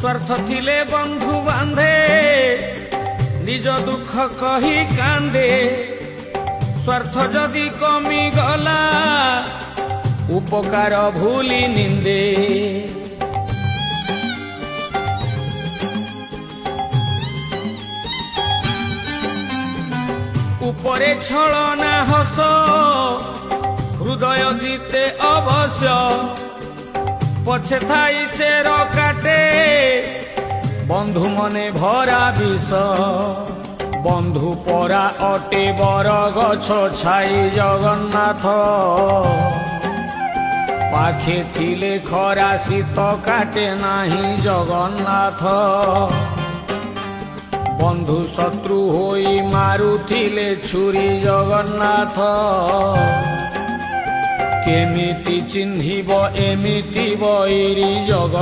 स्वार्थ थिले बंधु बांधे निज दुख कही कांदे स्वार्थ जदि कमी गला उपकार भूली निंदे उपरे छलना हस हृदय जीते अवश्य पछे थाई चेर काटे बंधु मने भरा विष बंधु परा अटे बर गछ छाई जगन्नाथ पाखे थिले खरा शीत काटे नाही जगन्नाथ बंधु शत्रु होई मारुथिले छुरी जगन्नाथ केमिति चिन्हिब एमिति बैरी जगन्नाथ।